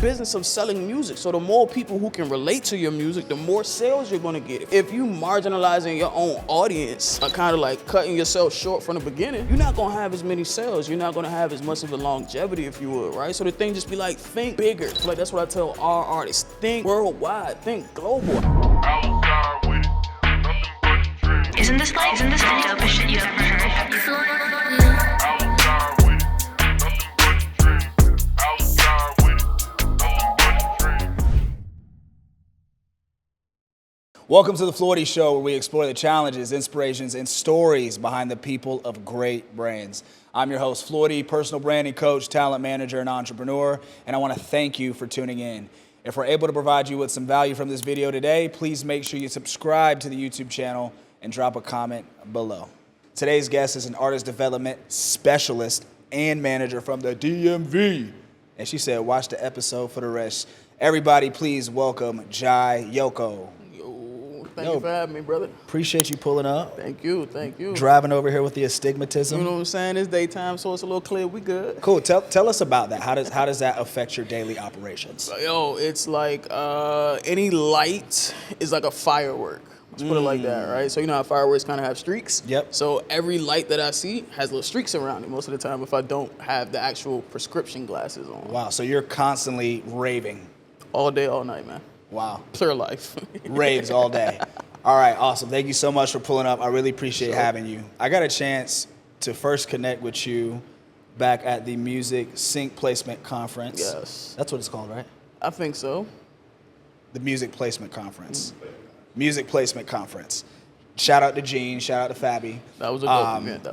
business of selling music. So the more people who can relate to your music, the more sales you're gonna get. If you marginalizing your own audience, kind of like cutting yourself short from the beginning, you're not gonna have as many sales. You're not gonna have as much of a longevity, if you would, right? So the thing just be like, think bigger. Like that's what I tell our artists. Think worldwide, think global. Isn't this the dopest shit you've ever heard? Welcome to the Floydie Show, where we explore the challenges, inspirations, and stories behind the people of great brands. I'm your host, Floydie, personal branding coach, talent manager, and entrepreneur, and I want to thank you for tuning in. If we're able to provide you with some value from this video today, please make sure you subscribe to the YouTube channel and drop a comment below. Today's guest is an artist development specialist and manager from the DMV. And she said, watch the episode for the rest. Everybody, please welcome Jai Yoko. Thank you for having me, brother. Appreciate you pulling up. Thank you, thank you. Driving over here with the astigmatism. You know what I'm saying? It's daytime, so it's a little clear. We good. Cool. Tell us about that. How does that affect your daily operations? Yo, it's like any light is like a firework. Let's put it like that, right? So you know how fireworks kind of have streaks? Yep. So every light that I see has little streaks around it most of the time if I don't have the actual prescription glasses on. Wow, so you're constantly raving. All day, all night, man. Wow. Clear life. Raves all day. All right, awesome. Thank you so much for pulling up. I really appreciate having you. I got a chance to first connect with you back at the Music Sync Placement Conference. Yes. That's what it's called, right? I think so. The Music Placement Conference. Music Placement Conference. Shout out to Gene, shout out to Fabi. That was a dope event.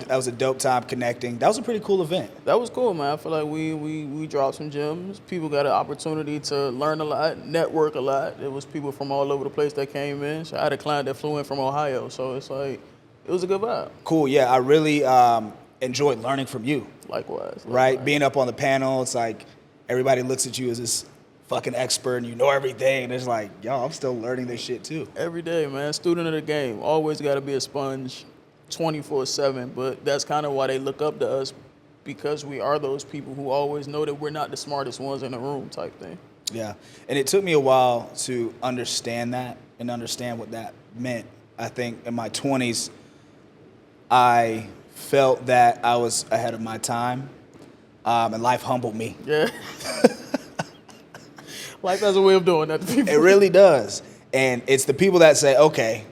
That was a dope time connecting. That was a pretty cool event. That was cool, man. I feel like we dropped some gems. People got an opportunity to learn a lot, network a lot. There was people from all over the place that came in. So I had a client that flew in from Ohio, so it's like, it was a good vibe. Cool, yeah. I really enjoyed learning from you. Likewise. Right? Being up on the panel, it's like everybody looks at you as this fucking expert and you know everything, and it's like, yo, I'm still learning this shit too. Every day, man. Student of the game. Always got to be a sponge 24/7, but that's kind of why they look up to us, because we are those people who always know that we're not the smartest ones in the room type thing. Yeah, and it took me a while to understand that and understand what that meant. I think in my 20s, I felt that I was ahead of my time, and life humbled me. Yeah. Life has a way of doing that to people. It really does. And it's the people that say, okay,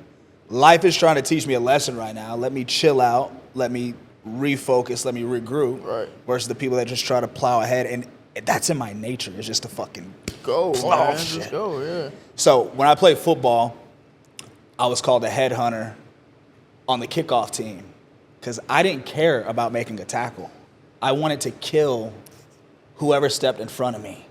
life is trying to teach me a lesson right now. Let me chill out. Let me refocus. Let me regroup. Right. Versus the people that just try to plow ahead. And that's in my nature. It's just to fucking go, plow man. shit. Just go, yeah. So when I played football, I was called a headhunter on the kickoff team because I didn't care about making a tackle. I wanted to kill whoever stepped in front of me.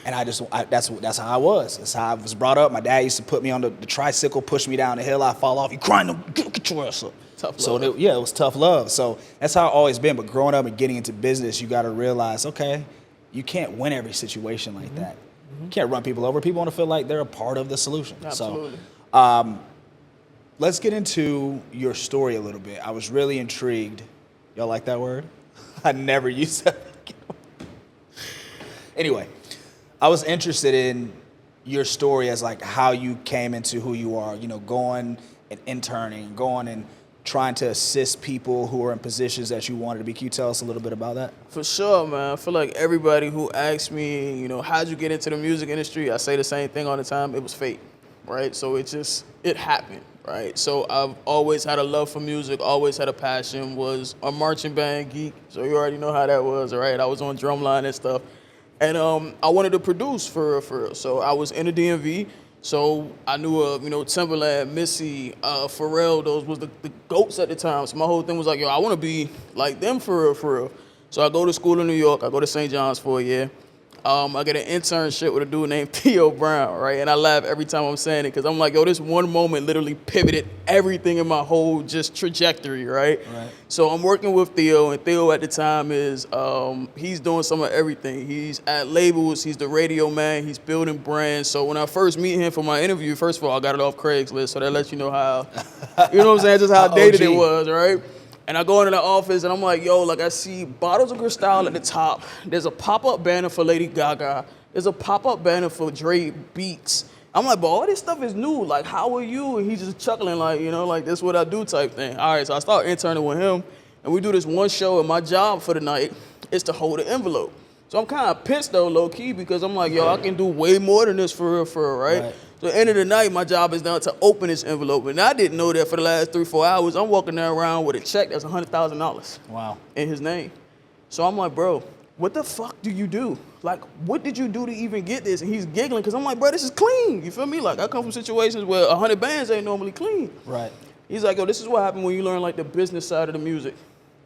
And that's how I was. That's how I was brought up. My dad used to put me on the tricycle, push me down the hill. I fall off. You crying? Get your ass up. Tough love. So it was tough love. So that's how I've always been. But growing up and getting into business, you got to realize, okay, you can't win every situation like that. You can't run people over. People want to feel like they're a part of the solution. Absolutely. So let's get into your story a little bit. I was really intrigued. Y'all like that word? I never used that. Anyway. I was interested in your story as like how you came into who you are, you know, going and interning, going and trying to assist people who are in positions that you wanted to be. Can you tell us a little bit about that? For sure, man. I feel like everybody who asks me, you know, how'd you get into the music industry? I say the same thing all the time. It was fate, right? So it happened, right? So I've always had a love for music, always had a passion, was a marching band geek. So you already know how that was, right? I was on drumline and stuff. And I wanted to produce for real. So I was in the DMV. So I knew, Timberland, Missy, Pharrell, those was the GOATs at the time. So my whole thing was like, yo, I want to be like them for real. So I go to school in New York. I go to St. John's for a year. I get an internship with a dude named Theo Brown, right? And I laugh every time I'm saying it because I'm like, yo, this one moment literally pivoted everything in my whole just trajectory, right? So I'm working with Theo, and Theo at the time is, he's doing some of everything. He's at labels, he's the radio man, he's building brands. So when I first meet him for my interview, first of all, I got it off Craigslist, so that lets you know how, you know what I'm saying, just how dated it was, right? And I go into the office and I'm like, yo, like I see bottles of Cristal at the top. There's a pop-up banner for Lady Gaga. There's a pop-up banner for Dre Beats. I'm like, but all this stuff is new. Like, how are you? And he's just chuckling like, you know, like this is what I do type thing. All right, so I start interning with him and we do this one show and my job for the night is to hold an envelope. So I'm kind of pissed though, low key, because I'm like, yo, I can do way more than this for real, right? So at the end of the night, my job is now to open this envelope. And I didn't know that for the last 3-4 hours, I'm walking around with a check that's $100,000 Wow. in his name. So I'm like, bro, what the fuck do you do? Like, what did you do to even get this? And he's giggling, because I'm like, bro, this is clean. You feel me? Like, I come from situations where 100 bands ain't normally clean. Right. He's like, yo, this is what happened when you learn, like, the business side of the music.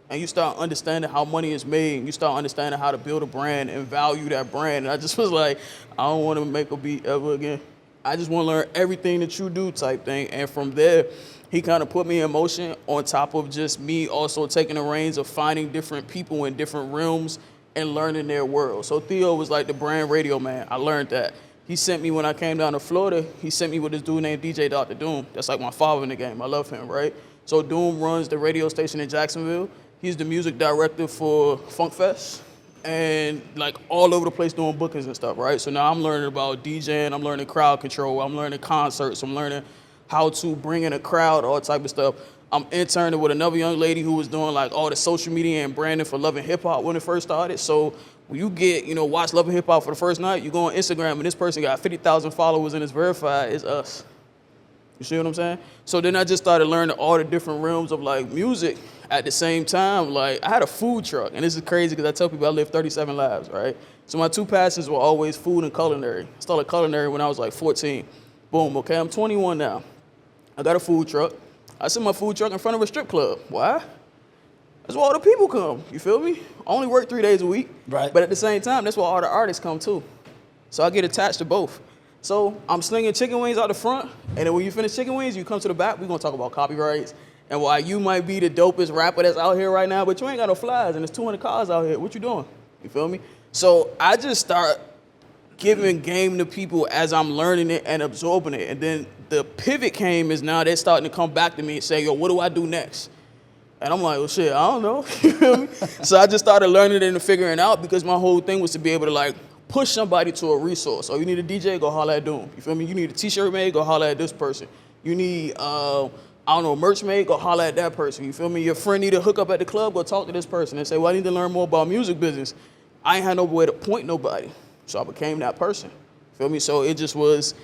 And you start understanding how money is made. And you start understanding how to build a brand and value that brand. And I just was like, I don't want to make a beat ever again. I just want to learn everything that you do type thing. And from there, he kind of put me in motion on top of just me also taking the reins of finding different people in different realms and learning their world. So Theo was like the brand radio man. I learned that. He sent me, when I came down to Florida, he sent me with this dude named DJ Dr. Doom. That's like my father in the game. I love him, right? So Doom runs the radio station in Jacksonville. He's the music director for Funk Fest and like all over the place doing bookings and stuff, right? So now I'm learning about DJing, I'm learning crowd control, I'm learning concerts, I'm learning how to bring in a crowd, all type of stuff. I'm interning with another young lady who was doing like all the social media and branding for Love and Hip Hop when it first started. So when you get, watch Love and Hip Hop for the first night, you go on Instagram and this person got 50,000 followers and it's verified, it's us. You see what I'm saying? So then I just started learning all the different realms of like music. At the same time, like I had a food truck, and this is crazy because I tell people I lived 37 lives, right? So my two passions were always food and culinary. I started culinary when I was like 14. Boom, okay, I'm 21 now. I got a food truck. I set my food truck in front of a strip club. Why? That's where all the people come, you feel me? I only work 3 days a week, Right. But at the same time, that's where all the artists come too. So I get attached to both. So I'm slinging chicken wings out the front, and then when you finish chicken wings, you come to the back, we're gonna talk about copyrights. And while you might be the dopest rapper that's out here right now, but you ain't got no flies and there's 200 cars out here, what you doing? You feel me? So I just start giving game to people as I'm learning it and absorbing it. And then the pivot came is now they're starting to come back to me and say, yo, what do I do next? And I'm like, well, shit, I don't know. You feel me? So I just started learning it and figuring it out because my whole thing was to be able to like push somebody to a resource. So you need a DJ, go holler at Doom. You feel me? You need a t-shirt made, go holler at this person. You need, merch made, go holler at that person. You feel me? Your friend need a hookup at the club, go talk to this person and say, well, I need to learn more about music business. I ain't had no way to point nobody. So I became that person. Feel me? So it just was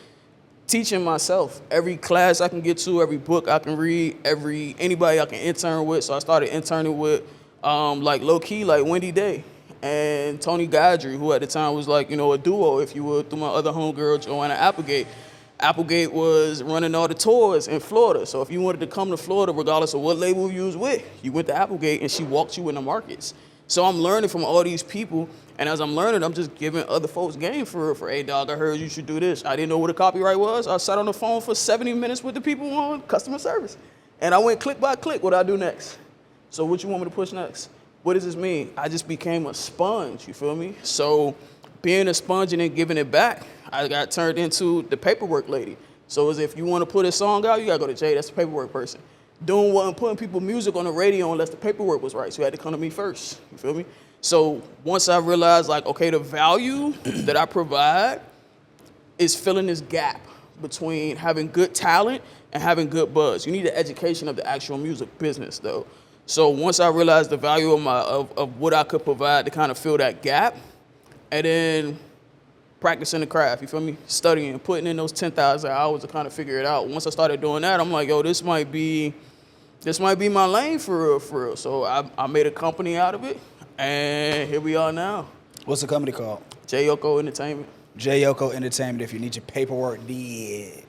teaching myself. Every class I can get to, every book I can read, anybody I can intern with. So I started interning with like low key, like Wendy Day and Tony Godry, who at the time was like, a duo, if you would, through my other homegirl, Joanna Applegate. Applegate was running all the tours in Florida. So if you wanted to come to Florida, regardless of what label you was with, you went to Applegate and she walked you in the markets. So I'm learning from all these people. And as I'm learning, I'm just giving other folks game for hey, dog, I heard you should do this. I didn't know what a copyright was. I sat on the phone for 70 minutes with the people on customer service. And I went click by click, what I do next. So what you want me to push next? What does this mean? I just became a sponge, you feel me? So being a sponge and then giving it back, I got turned into the paperwork lady. So as if you want to put a song out, you got to go to Jay, that's the paperwork person. Doing wasn't putting people music on the radio unless the paperwork was right. So you had to come to me first, you feel me? So once I realized like, okay, the value that I provide is filling this gap between having good talent and having good buzz. You need the education of the actual music business though. So once I realized the value of what I could provide to kind of fill that gap, and then practicing the craft, you feel me? Studying, putting in those 10,000 hours to kind of figure it out. Once I started doing that, I'm like, yo, this might be my lane for real. So I made a company out of it, and here we are now. What's the company called? Jai Yoko Entertainment. Jai Yoko Entertainment. If you need your paperwork did,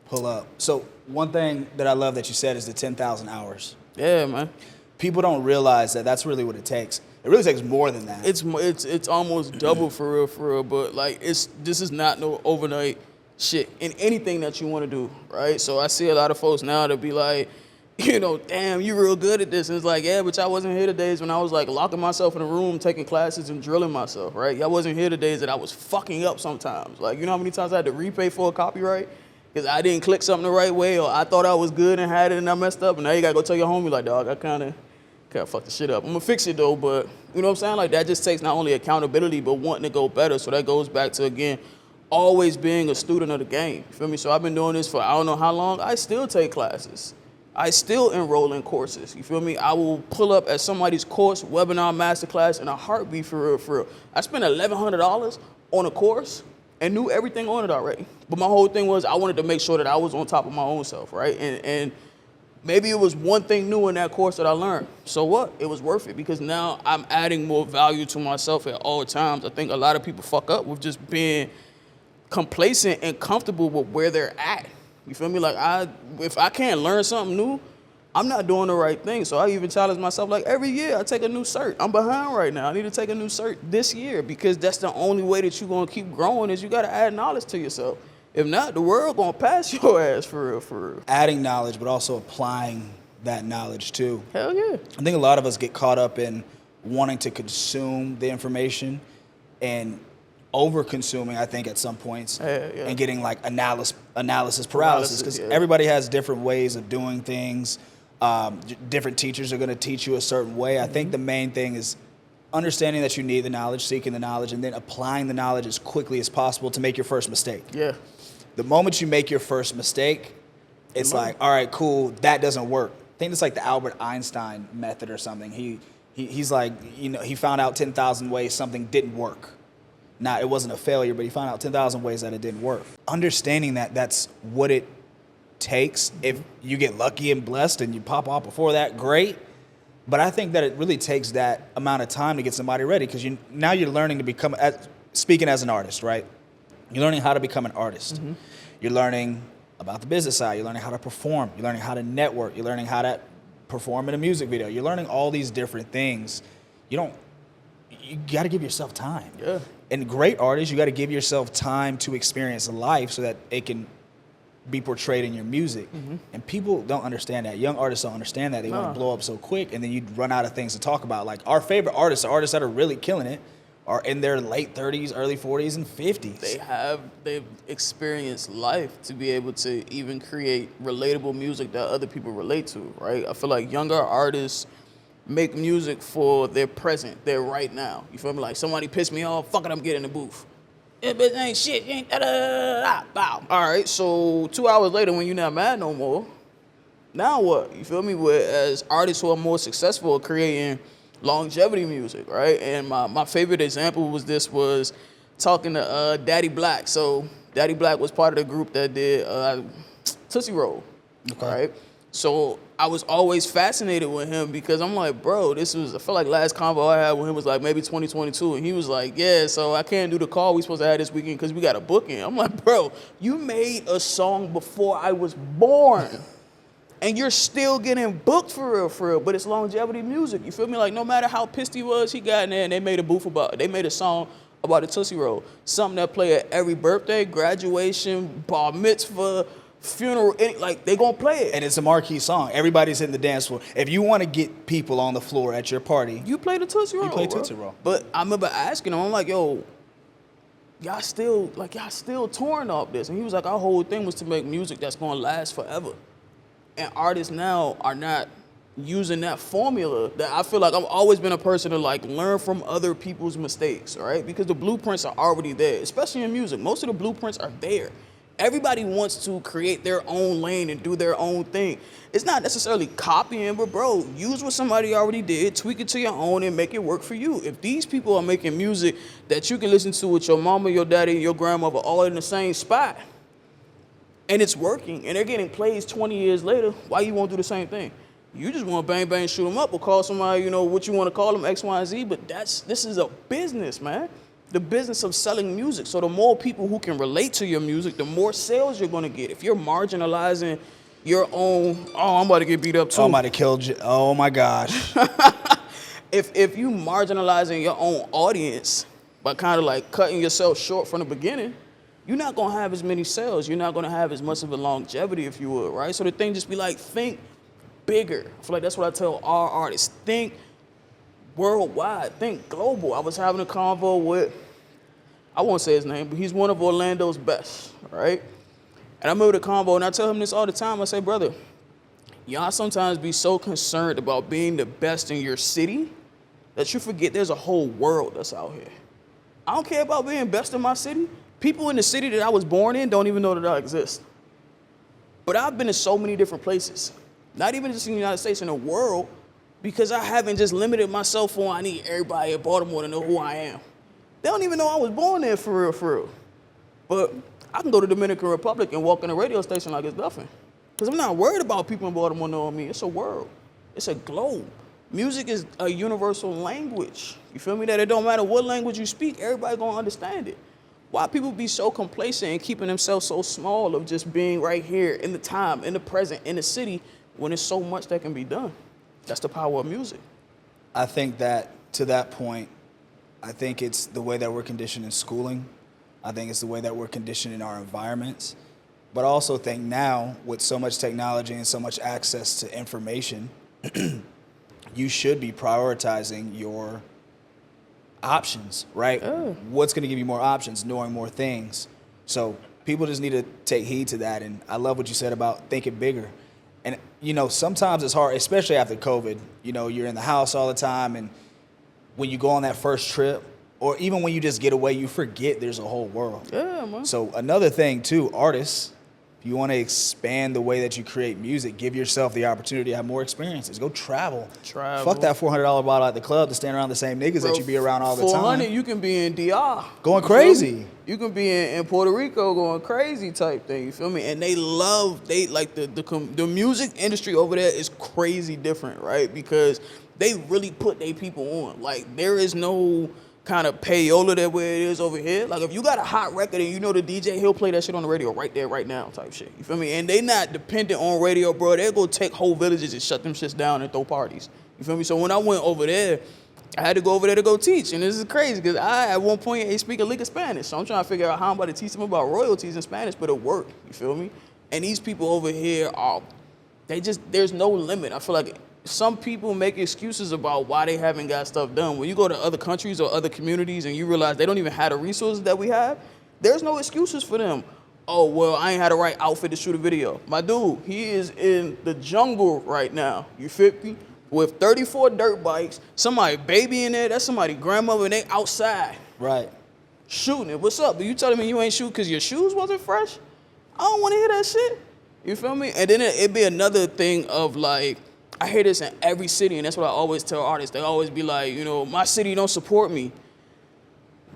pull up. So one thing that I love that you said is the 10,000 hours. Yeah, man. People don't realize that that's really what it takes. It really takes more than that. It's almost double for real. But like this is not no overnight shit in anything that you want to do, right? So I see a lot of folks now that be like, damn, you real good at this. And it's like, yeah, but y'all wasn't here the days when I was like locking myself in a room, taking classes and drilling myself, right? Y'all wasn't here the days that I was fucking up sometimes. Like, you know how many times I had to repay for a copyright? Because I didn't click something the right way, or I thought I was good and had it and I messed up. And now you got to go tell your homie like, dog, I kind of Can't fuck the shit up. I'm gonna fix it though, but you know what I'm saying? Like that just takes not only accountability, but wanting to go better. So that goes back to, again, always being a student of the game. You feel me? So I've been doing this for I don't know how long. I still take classes. I still enroll in courses. You feel me? I will pull up at somebody's course, webinar, masterclass in a heartbeat for real, for real. I spent $1,100 on a course and knew everything on it already. But my whole thing was I wanted to make sure that I was on top of my own self, right? And maybe it was one thing new in that course that I learned. So what? It was worth it because now I'm adding more value to myself at all times. I think a lot of people fuck up with just being complacent and comfortable with where they're at. You feel me? Like if I can't learn something new, I'm not doing the right thing. So I even challenge myself, like every year I take a new cert. I'm behind right now. I need to take a new cert this year because that's the only way that you're gonna keep growing is you gotta add knowledge to yourself. If not, the world gonna pass your ass for real, for real. Adding knowledge, but also applying that knowledge too. Hell yeah. I think a lot of us get caught up in wanting to consume the information and over-consuming, I think, at some points, and getting like analysis paralysis, because everybody has different ways of doing things. Different teachers are going to teach you a certain way. I think the main thing is understanding that you need the knowledge, seeking the knowledge, and then applying the knowledge as quickly as possible to make your first mistake. Yeah. The moment you make your first mistake, it's like, all right, cool, that doesn't work. I think it's like the Albert Einstein method or something. He's like, you know, he found out 10,000 ways something didn't work. Now, it wasn't a failure, but he found out 10,000 ways that it didn't work. Understanding that that's what it takes. If you get lucky and blessed and you pop off before that, great. But I think that it really takes that amount of time to get somebody ready because now you're learning to become, speaking as an artist, right? You're learning how to become an artist. Mm-hmm. You're learning about the business side. You're learning how to perform. You're learning how to network. You're learning how to perform in a music video. You're learning all these different things. You got to give yourself time. Yeah. And great artists, you got to give yourself time to experience life so that it can be portrayed in your music. Mm-hmm. And people don't understand that. Young artists don't understand that. They want to blow up so quick, and then you run out of things to talk about. Like our favorite artists, the artists that are really killing it, are in their late 30s, early 40s, and 50s. They've experienced life to be able to even create relatable music that other people relate to, right? I feel like younger artists make music for their present, their right now. You feel me? Like somebody pissed me off, fuck it, I'm getting in the booth. Yeah, bitch ain't shit, you ain't da-da-da-da-da, bow. All right, so 2 hours later when you're not mad no more, now what? You feel me? Whereas artists who are more successful are creating longevity music, right? And my favorite example was talking to Daddy Black. So Daddy Black was part of the group that did Tootsie Roll, right? So I was always fascinated with him because I'm like, bro, I feel like last convo I had with him was like maybe 2022. And he was like, yeah, so I can't do the call we supposed to have this weekend because we got a booking. I'm like, bro, you made a song before I was born. And you're still getting booked for real, but it's longevity music. You feel me? Like no matter how pissed he was, he got in there and they made a song about the Tootsie Roll. Something that play at every birthday, graduation, bar mitzvah, funeral, like they gonna play it. And it's a marquee song. Everybody's in the dance floor. If you want to get people on the floor at your party, you play the Tootsie Roll. You play Tootsie Roll. But I remember asking him, I'm like, yo, y'all still touring off this? And he was like, our whole thing was to make music that's gonna last forever. And artists now are not using that formula. That I feel like I've always been a person to like learn from other people's mistakes, right? Because the blueprints are already there, especially in music. Most of the blueprints are there. Everybody wants to create their own lane and do their own thing. It's not necessarily copying, but bro, use what somebody already did, tweak it to your own and make it work for you. If these people are making music that you can listen to with your mama, your daddy, and your grandmother all in the same spot, and it's working, and they're getting plays 20 years later, why you won't do the same thing? You just want to bang, bang, shoot them up or call somebody, you know, what you want to call them, X, Y, and Z, but this is a business, man. The business of selling music. So the more people who can relate to your music, the more sales you're going to get. If you're marginalizing your own, I'm about to get beat up too. I'm about to kill you. Oh my gosh. If you marginalizing your own audience by kind of like cutting yourself short from the beginning, you're not going to have as many sales. You're not going to have as much of a longevity, if you would, right? So the thing just be like, think bigger. I feel like that's what I tell our artists. Think worldwide, think global. I was having a convo with, I won't say his name, but he's one of Orlando's best, right? And I remember the convo, and I tell him this all the time. I say, brother, y'all sometimes be so concerned about being the best in your city that you forget there's a whole world that's out here. I don't care about being best in my city. People in the city that I was born in don't even know that I exist. But I've been to so many different places, not even just in the United States, in the world, because I haven't just limited myself on I need everybody in Baltimore to know who I am. They don't even know I was born there for real, for real. But I can go to Dominican Republic and walk in a radio station like it's nothing. Because I'm not worried about people in Baltimore knowing me. It's a world. It's a globe. Music is a universal language. You feel me? That it don't matter what language you speak, everybody gonna understand it. Why people be so complacent and keeping themselves so small of just being right here in the time, in the present, in the city, when there's so much that can be done? That's the power of music. I think that to that point, I think it's the way that we're conditioned in schooling. I think it's the way that we're conditioned in our environments. But I also think now, with so much technology and so much access to information, you should be prioritizing your options, right? What's going to give you more options, knowing more things. So people just need to take heed to that. And I love what you said about thinking bigger. And, you know, sometimes it's hard, especially after COVID. You know, you're in the house all the time. And when you go on that first trip, or even when you just get away, you forget there's a whole world. Yeah, man. So another thing, too, artists, if you want to expand the way that you create music, give yourself the opportunity to have more experiences. Go travel. Fuck that $400 bottle at the club to stand around the same niggas that you be around all the time. 400, you can be in DR. Going crazy. You can be in Puerto Rico going crazy type thing, you feel me? And they like the music industry over there is crazy different, right? Because they really put their people on. Like, there is no kind of payola that way it is over here. Like, if you got a hot record and you know the DJ, he'll play that shit on the radio right there, right now type shit. You feel me? And they not dependent on radio, bro. They'll go take whole villages and shut them shits down and throw parties. You feel me? So when I went over there, I had to go over there to go teach. And this is crazy because I, at one point, ain't speak a lick of Spanish. So I'm trying to figure out how I'm about to teach them about royalties in Spanish, but it worked. You feel me? And these people over here are, there's no limit. I feel like some people make excuses about why they haven't got stuff done. When you go to other countries or other communities and you realize they don't even have the resources that we have, there's no excuses for them. Oh, well, I ain't had the right outfit to shoot a video. My dude, he is in the jungle right now. You feel me? With 34 dirt bikes, somebody baby in there, that's somebody grandmother, and they outside. Right. Shooting it. What's up? But you telling me you ain't shoot because your shoes wasn't fresh? I don't want to hear that shit. You feel me? And then it'd be another thing of like, I hear this in every city, and that's what I always tell artists. They always be like, you know, my city don't support me.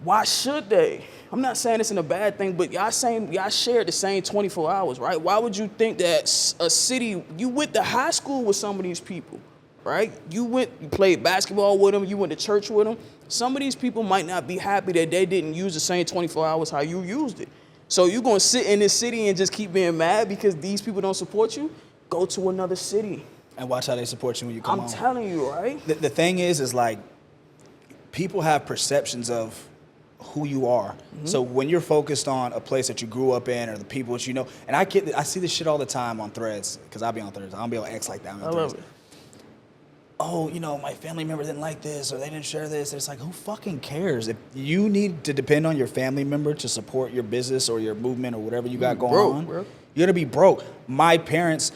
Why should they? I'm not saying this in a bad thing, but y'all shared the same 24 hours, right? Why would you think that a city, you went to high school with some of these people, right? You played basketball with them, you went to church with them. Some of these people might not be happy that they didn't use the same 24 hours how you used it. So you gonna sit in this city and just keep being mad because these people don't support you? Go to another city. And watch how they support you when you come home. I'm telling you, right? The thing is like, people have perceptions of who you are. Mm-hmm. So when you're focused on a place that you grew up in or the people that you know, and I see this shit all the time on threads, because I'll be on threads. I don't be on X like that. I love it. Oh, you know, my family member didn't like this or they didn't share this. It's like, who fucking cares? If you need to depend on your family member to support your business or your movement or whatever you got going on, bro. You're gonna be broke. My parents,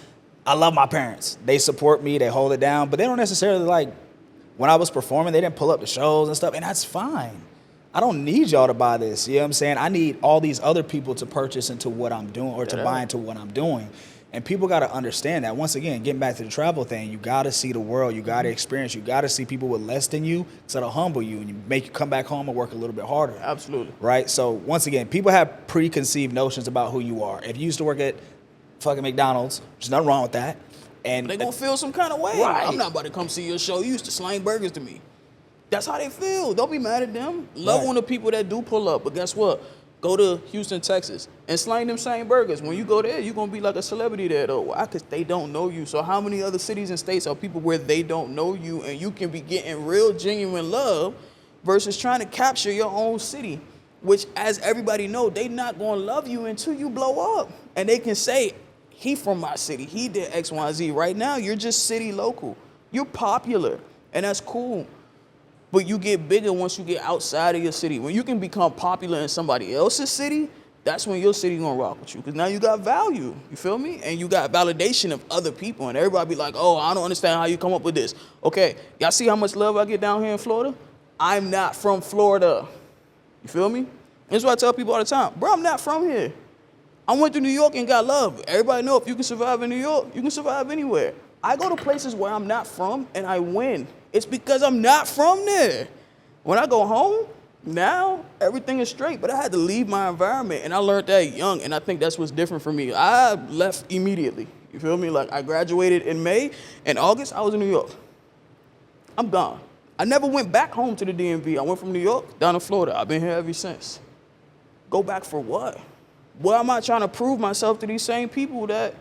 I love my parents. They support me, they hold it down, but they don't necessarily like, when I was performing, they didn't pull up the shows and stuff, and that's fine. I don't need y'all to buy this, you know what I'm saying? I need all these other people to purchase into what I'm doing or to buy into what I'm doing. And people got to understand that. Once again, getting back to the travel thing, you got to see the world, you got to experience, you got to see people with less than you, so it'll humble you and you make you come back home and work a little bit harder. Absolutely. Right? So once again, people have preconceived notions about who you are. If you used to work at fucking McDonald's, there's nothing wrong with that. And they gonna feel some kind of way. Right. I'm not about to come see your show. You used to slang burgers to me. That's how they feel. Don't be mad at them. Love on the people that do pull up. But guess what? Go to Houston, Texas, and slang them same burgers. When you go there, you're gonna be like a celebrity there though. Why? Because they don't know you. So how many other cities and states are people where they don't know you and you can be getting real genuine love versus trying to capture your own city? Which, as everybody know, they not gonna love you until you blow up. And they can say, he from my city, he did X, Y, Z. Right now, you're just city local. You're popular, and that's cool. But you get bigger once you get outside of your city. When you can become popular in somebody else's city, that's when your city gonna rock with you. Because now you got value, you feel me? And you got validation of other people. And everybody be like, oh, I don't understand how you come up with this. Okay, y'all see how much love I get down here in Florida? I'm not from Florida. You feel me? That's what I tell people all the time. Bro, I'm not from here. I went to New York and got love. Everybody know if you can survive in New York, you can survive anywhere. I go to places where I'm not from and I win. It's because I'm not from there. When I go home, now everything is straight, but I had to leave my environment and I learned that young, and I think that's what's different for me. I left immediately. You feel me? Like I graduated in May, and August I was in New York. I'm gone. I never went back home to the DMV. I went from New York down to Florida. I've been here ever since. Go back for what? Why am I trying to prove myself to these same people that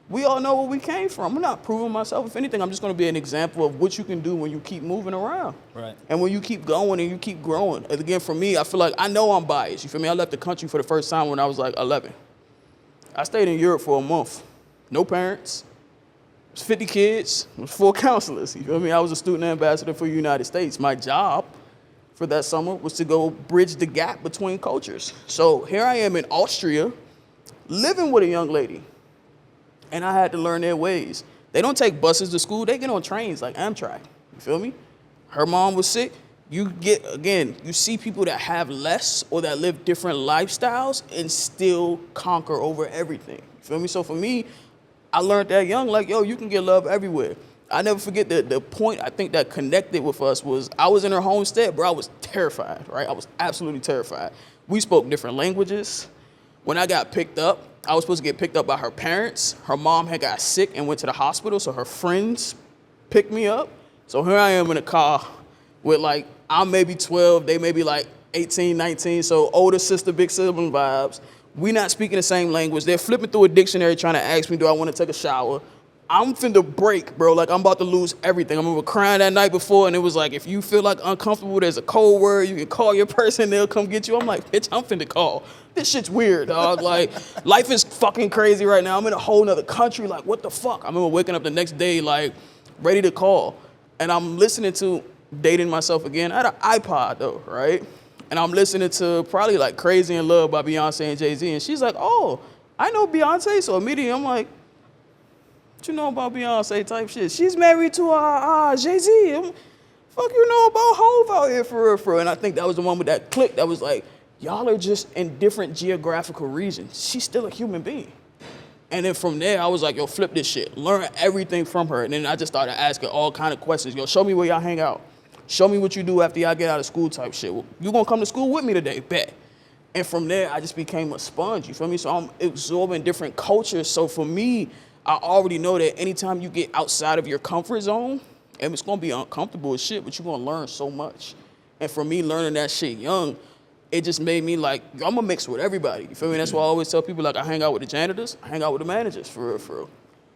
we all know where we came from? I'm not proving myself. If anything, I'm just going to be an example of what you can do when you keep moving around. Right. And when you keep going and you keep growing. And again, for me, I feel like I know I'm biased. You feel me? I left the country for the first time when I was like 11. I stayed in Europe for a month. No parents. It was 50 kids. It was 4 counselors. You feel me? I was a student ambassador for the United States. My job for that summer was to go bridge the gap between cultures. So here I am in Austria, living with a young lady, and I had to learn their ways. They don't take buses to school, they get on trains like Amtrak, you feel me? Her mom was sick. You see people that have less or that live different lifestyles and still conquer over everything, you feel me? So for me, I learned that young, like, yo, you can get love everywhere. I never forget the point I think that connected with us was I was in her homestead, bro. I was terrified, right? I was absolutely terrified. We spoke different languages. When I got picked up, I was supposed to get picked up by her parents. Her mom had got sick and went to the hospital, so her friends picked me up. So here I am in a car with like, I'm maybe 12, they may be like 18, 19, so older sister, big sibling vibes. We not speaking the same language. They're flipping through a dictionary trying to ask me, do I want to take a shower? I'm finna break, bro. Like, I'm about to lose everything. I remember crying that night before, and it was like, if you feel like uncomfortable, there's a code word. You can call your person, they'll come get you. I'm like, bitch, I'm finna call. This shit's weird, dog. Like, life is fucking crazy right now. I'm in a whole nother country. Like, what the fuck? I remember waking up the next day, like, ready to call. And I'm listening to Dating Myself Again. I had an iPod, though, right? And I'm listening to probably, like, Crazy in Love by Beyonce and Jay-Z. And she's like, oh, I know Beyonce. So immediately I'm like, what you know about Beyonce type shit? She's married to Jay-Z. Fuck you know about Hove out here for real. And I think that was the moment that clicked. That was like, y'all are just in different geographical regions. She's still a human being. And then from there, I was like, yo, flip this shit. Learn everything from her. And then I just started asking all kind of questions. Yo, show me where y'all hang out. Show me what you do after y'all get out of school type shit. Well, you gonna come to school with me today? Bet. And from there, I just became a sponge, you feel me? So I'm absorbing different cultures. So for me, I already know that anytime you get outside of your comfort zone, and it's gonna be uncomfortable as shit, but you're gonna learn so much. And for me, learning that shit young, it just made me like, I'm gonna mix with everybody. You feel me? That's why I always tell people, like, I hang out with the janitors, I hang out with the managers, for real, for real.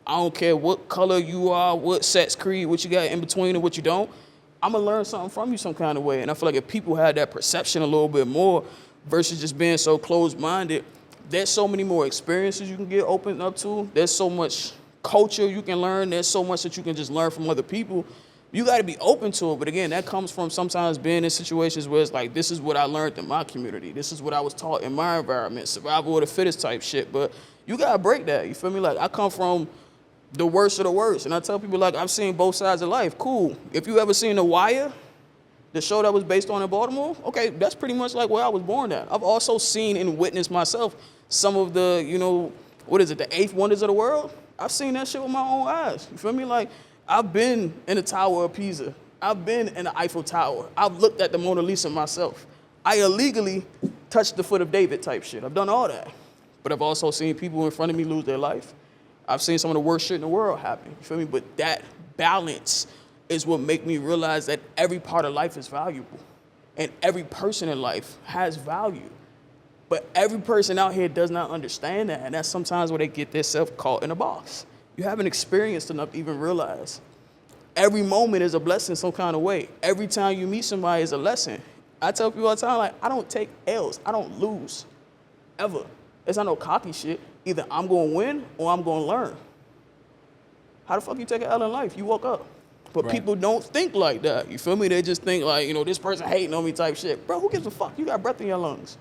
I don't care what color you are, what sex, creed, what you got in between and what you don't. I'm gonna learn something from you some kind of way. And I feel like if people had that perception a little bit more versus just being so closed-minded, there's so many more experiences you can get opened up to. There's so much culture you can learn. There's so much that you can just learn from other people. You got to be open to it. But again, that comes from sometimes being in situations where it's like, this is what I learned in my community. This is what I was taught in my environment, survival of the fittest type shit. But you got to break that. You feel me? Like, I come from the worst of the worst. And I tell people, like, I've seen both sides of life. Cool. If you ever seen The Wire, the show that was based on in Baltimore, okay, that's pretty much like where I was born at. I've also seen and witnessed myself some of the, the 8th wonders of the world. I've seen that shit with my own eyes. You feel me? Like, I've been in the Tower of Pisa. I've been in the Eiffel Tower. I've looked at the Mona Lisa myself. I illegally touched the foot of David type shit. I've done all that. But I've also seen people in front of me lose their life. I've seen some of the worst shit in the world happen. You feel me? But that balance is what make me realize that every part of life is valuable. And every person in life has value. But every person out here does not understand that. And that's sometimes where they get themselves caught in a box. You haven't experienced enough to even realize. Every moment is a blessing some kind of way. Every time you meet somebody is a lesson. I tell people all the time, like, I don't take L's. I don't lose. Ever. It's not no cocky shit. Either I'm going to win or I'm going to learn. How the fuck you take an L in life? You woke up. But people don't think like that. You feel me? They just think like, this person hating on me type shit. Bro, who gives a fuck? You got breath in your lungs.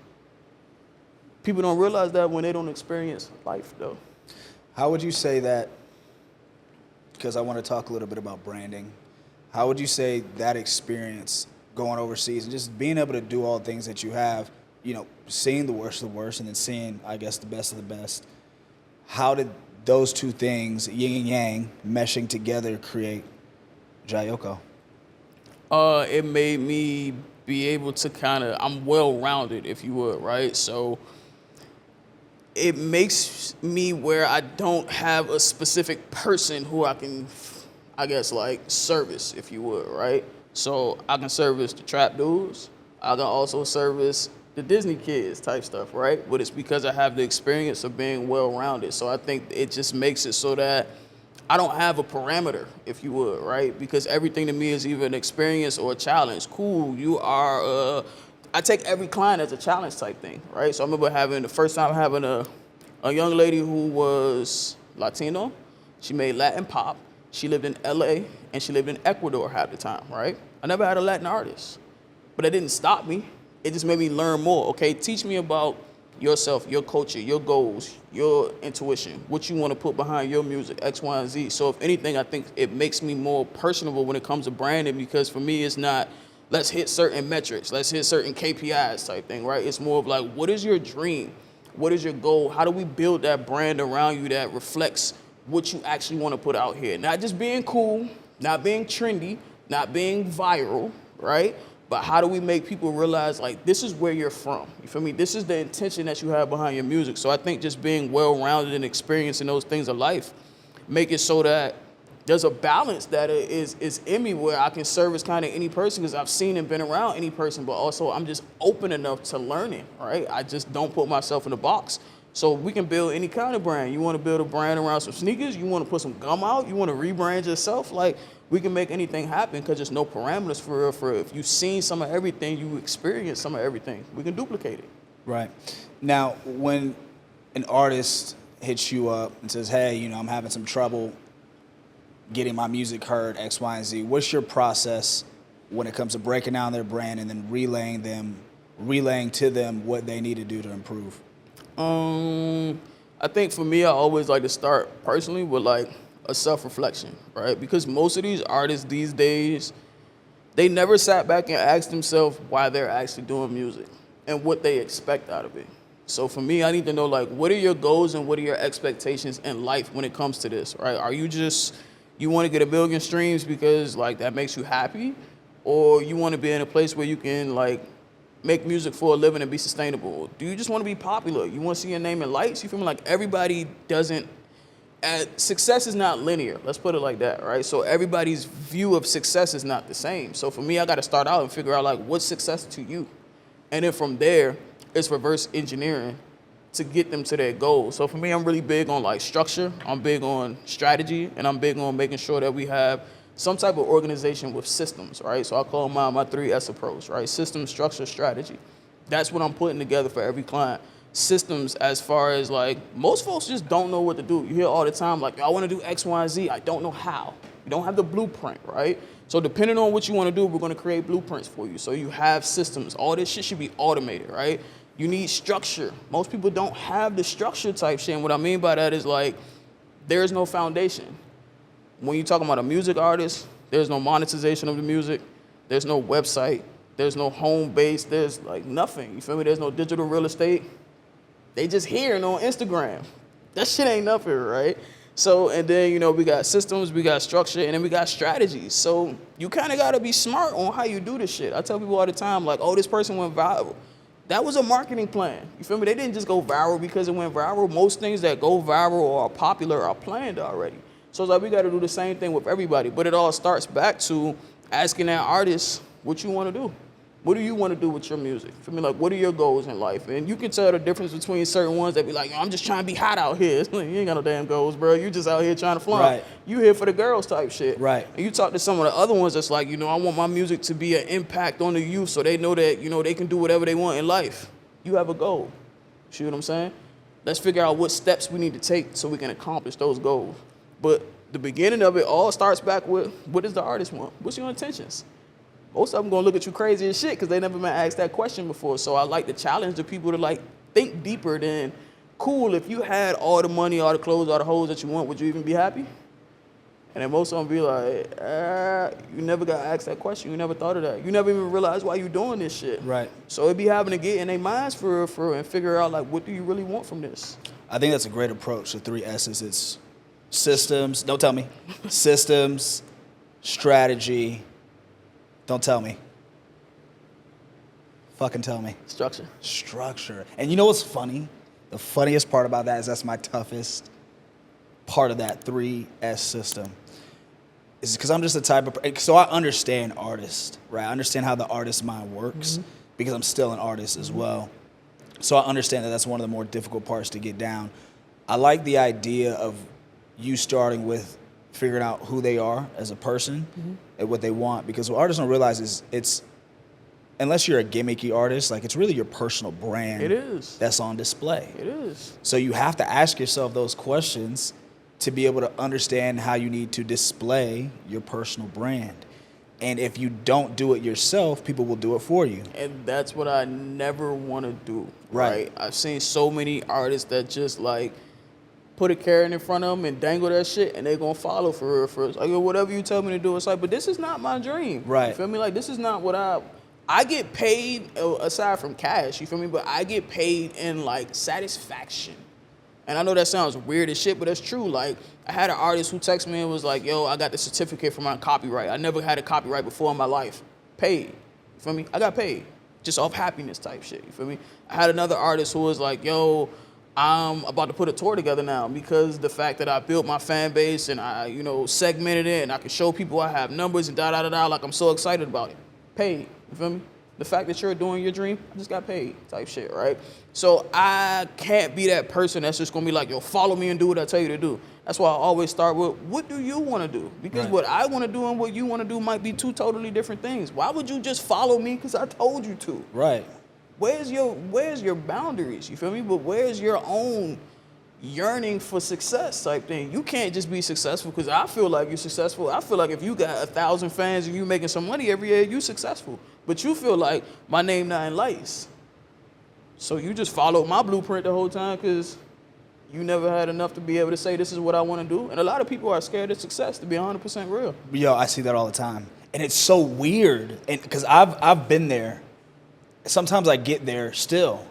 people don't realize that when they don't experience life, though. How would you say that, because I want to talk a little bit about branding, how would you say that experience going overseas and just being able to do all the things that you have, you know, seeing the worst of the worst and then seeing, I guess, the best of the best, how did those two things, yin and yang, meshing together create Jai Yoko? It made me be able to I'm well-rounded, if you would, right? So it makes me where I don't have a specific person who I can, I guess, like, service, if you would, right? So I can service the trap dudes. I can also service the Disney kids type stuff, right? But it's because I have the experience of being well-rounded. So I think it just makes it so that I don't have a parameter, if you would, right? Because everything to me is either an experience or a challenge. Cool, you are, I take every client as a challenge type thing, right? So I remember the first time having a young lady who was Latino. She made Latin pop. She lived in LA and she lived in Ecuador half the time, right? I never had a Latin artist, but that didn't stop me. It just made me learn more. Okay, teach me about yourself, your culture, your goals, your intuition, what you want to put behind your music, X, Y, and Z. So if anything, I think it makes me more personable when it comes to branding, because for me, it's not, let's hit certain metrics, let's hit certain KPIs type thing, right? It's more of like, what is your dream? What is your goal? How do we build that brand around you that reflects what you actually want to put out here? Not just being cool, not being trendy, not being viral, right? But how do we make people realize, like, this is where you're from? You feel me? This is the intention that you have behind your music. So I think just being well-rounded and experiencing those things of life make it so that there's a balance that is in me where I can service kind of any person, because I've seen and been around any person, but also I'm just open enough to learning, right? I just don't put myself in a box. So we can build any kind of brand. You want to build a brand around some sneakers? You want to put some gum out? You want to rebrand yourself? Like, we can make anything happen because there's no parameters for real. For if you've seen some of everything, you experience some of everything, we can duplicate it. Right. Now, when an artist hits you up and says, hey, you know, I'm having some trouble getting my music heard, X, Y, and Z, what's your process when it comes to breaking down their brand and then relaying to them what they need to do to improve? I think for me, I always like to start personally with like a self-reflection, right? Because most of these artists these days, they never sat back and asked themselves why they're actually doing music and what they expect out of it. So for me, I need to know, like, what are your goals and what are your expectations in life when it comes to this, right? Are you just, you want to get 1 million streams because, like, that makes you happy? Or you want to be in a place where you can, like, make music for a living and be sustainable? Do you just want to be popular? You want to see your name in lights? You feel me? Like, everybody doesn't, success is not linear. Let's put it like that, right? So everybody's view of success is not the same. So for me, I got to start out and figure out, like, what's success to you? And then from there, it's reverse engineering to get them to their goals. So for me, I'm really big on, like, structure. I'm big on strategy, and I'm big on making sure that we have some type of organization with systems, right? So I call mine my 3S approach, right? System, structure, strategy. That's what I'm putting together for every client. Systems, as far as, like, most folks just don't know what to do. You hear all the time, like, I want to do X, Y, and Z. I don't know how. You don't have the blueprint, right? So depending on what you want to do, we're going to create blueprints for you. So you have systems. All this shit should be automated, right? You need structure. Most people don't have the structure type shit. And what I mean by that is, like, there's no foundation. When you're talking about a music artist, there's no monetization of the music. There's no website. There's no home base. There's, like, nothing. You feel me? There's no digital real estate. They just hearing on Instagram. That shit ain't nothing, right? So, and then, you know, we got systems, we got structure, and then we got strategies. So you kind of got to be smart on how you do this shit. I tell people all the time, like, oh, this person went viral. That was a marketing plan. You feel me? They didn't just go viral because it went viral. Most things that go viral or are popular are planned already. So it's like we got to do the same thing with everybody. But it all starts back to asking that artist what you want to do. What do you want to do with your music? For me, like, what are your goals in life? And you can tell the difference between certain ones that be like, I'm just trying to be hot out here. It's like, you ain't got no damn goals, bro. You just out here trying to flaunt. Right. You here for the girls type shit. Right. And you talk to some of the other ones that's like, you know, I want my music to be an impact on the youth so they know that, you know, they can do whatever they want in life. You have a goal. See what I'm saying? Let's figure out what steps we need to take so we can accomplish those goals. But the beginning of it all starts back with, what does the artist want? What's your intentions? Most of them gonna look at you crazy as shit because they never been asked that question before. So I like to challenge the people to, like, think deeper than, cool, if you had all the money, all the clothes, all the hoes that you want, would you even be happy? And then most of them be like, you never got asked that question. You never thought of that. You never even realized why you doing this shit. Right. So it be having to get in their minds for and figure out, like, what do you really want from this? I think that's a great approach. The 3 S's. It's systems. Don't tell me. Systems, strategy. Don't tell me. Fucking tell me. Structure. And you know what's funny? The funniest part about that is that's my toughest part of that 3S system. Is because I'm just the type of, so I understand artists, right? I understand how the artist mind works because I'm still an artist as well. So I understand that that's one of the more difficult parts to get down. I like the idea of you starting with figuring out who they are as a person and what they want, because what artists don't realize is it's, unless you're a gimmicky artist, like it's really your personal brand. It is. That's on display. It is. So you have to ask yourself those questions to be able to understand how you need to display your personal brand. And if you don't do it yourself, people will do it for you. And that's what I never want to do. Right. I've seen so many artists that just like put a carrot in front of them and dangle that shit, and they're going to follow for real first. Like, whatever you tell me to do, it's like, but this is not my dream. Right. You feel me? Like, this is not what I get paid, aside from cash, you feel me? But I get paid in, like, satisfaction. And I know that sounds weird as shit, but that's true. Like, I had an artist who texted me and was like, yo, I got the certificate for my copyright. I never had a copyright before in my life. Paid. You feel me? I got paid. Just off happiness type shit. You feel me? I had another artist who was like, yo, I'm about to put a tour together now because the fact that I built my fan base and I, segmented it and I can show people I have numbers and da-da-da-da, like I'm so excited about it. Paid. You feel me? The fact that you're doing your dream, I just got paid type shit, right? So I can't be that person that's just gonna be like, yo, follow me and do what I tell you to do. That's why I always start with, what do you wanna do? Because what I wanna do and what you wanna do might be 2 totally different things. Why would you just follow me because I told you to? Right. Where's your boundaries? You feel me? But where's your own yearning for success type thing? You can't just be successful because I feel like you're successful. I feel like if you got 1,000 fans and you making some money every year, you successful. But you feel like my name not in lights. So you just followed my blueprint the whole time because you never had enough to be able to say this is what I want to do. And a lot of people are scared of success, to be 100% real. Yo, I see that all the time. And it's so weird. And because I've been there. Sometimes I get there still.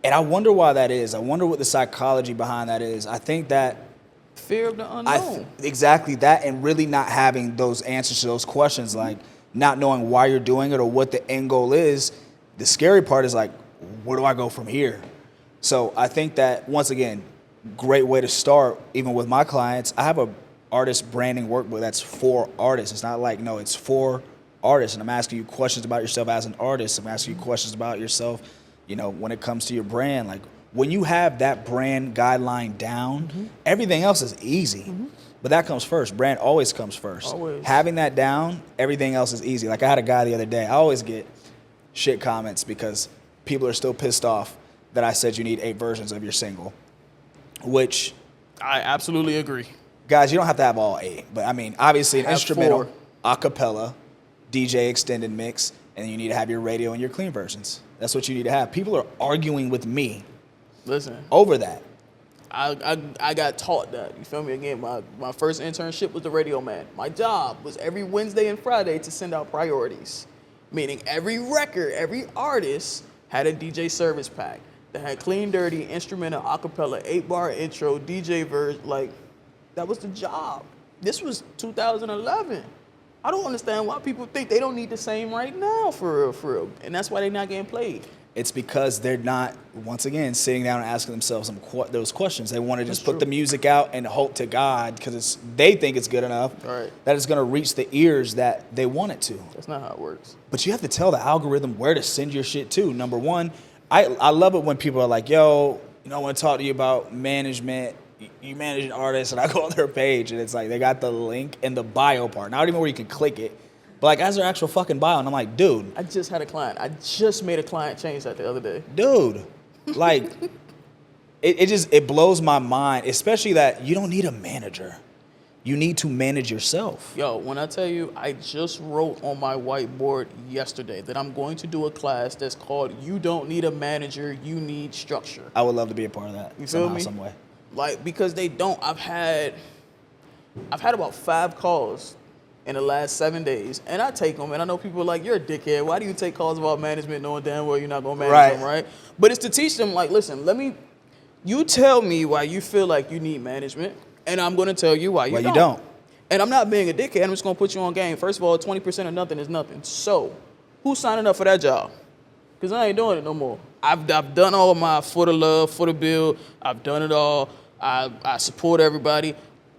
And I wonder why that is. I wonder what the psychology behind that is. I think that fear of the unknown. Exactly that, and really not having those answers to those questions, like not knowing why you're doing it or what the end goal is. The scary part is like, where do I go from here? So I think that, once again, great way to start, even with my clients. I have a artist branding workbook that's for artists. It's not like, no, it's for artists. And I'm asking you questions about yourself as an artist. I'm asking you questions about yourself, when it comes to your brand. Like, when you have that brand guideline down, everything else is easy. But that comes first. Brand always comes first. Always. Having that down, everything else is easy. Like, I had a guy the other day. I always get shit comments because people are still pissed off that I said you need 8 versions of your single, which I absolutely agree. Guys, you don't have to have all 8. But, I mean, obviously an Have instrumental, 4. a cappella, DJ extended mix, and you need to have your radio and your clean versions. That's what you need to have. People are arguing with me over that. I got taught that. You feel me? Again, my first internship was the radio man. My job was every Wednesday and Friday to send out priorities, meaning every record, every artist had a DJ service pack that had clean, dirty, instrumental, acapella, 8-bar intro, DJ verse. Like, that was the job. This was 2011. I don't understand why people think they don't need the same right now, for real. And that's why they're not getting played. It's because they're not, once again, sitting down and asking themselves those questions. They want to just put the music out and hope to God, because they think it's good enough, right, that it's going to reach the ears that they want it to. That's not how it works. But you have to tell the algorithm where to send your shit to. Number one, I love it when people are like, yo, I want to talk to you about management. You manage an artist, and I go on their page, and it's like they got the link in the bio part. Not even where you can click it, but like as their actual fucking bio. And I'm like, dude. I just had a client. I just made a client change that the other day. Dude, like, it blows my mind, especially that you don't need a manager. You need to manage yourself. Yo, when I tell you, I just wrote on my whiteboard yesterday that I'm going to do a class that's called "You Don't Need a Manager, You Need Structure." I would love to be a part of that. You feel me? Some way. Like, because they don't. I've had about 5 calls in the last 7 days, and I take them, and I know people are like, "You're a dickhead. Why do you take calls about management knowing damn well you're not gonna manage them, right?" But it's to teach them, like, listen, you tell me why you feel like you need management, and I'm gonna tell you why you don't. And I'm not being a dickhead. I'm just gonna put you on game. First of all, 20% of nothing is nothing. So, who's signing up for that job? Because I ain't doing it no more. I've done all of my for the love, for the bill. I've done it all. I support everybody.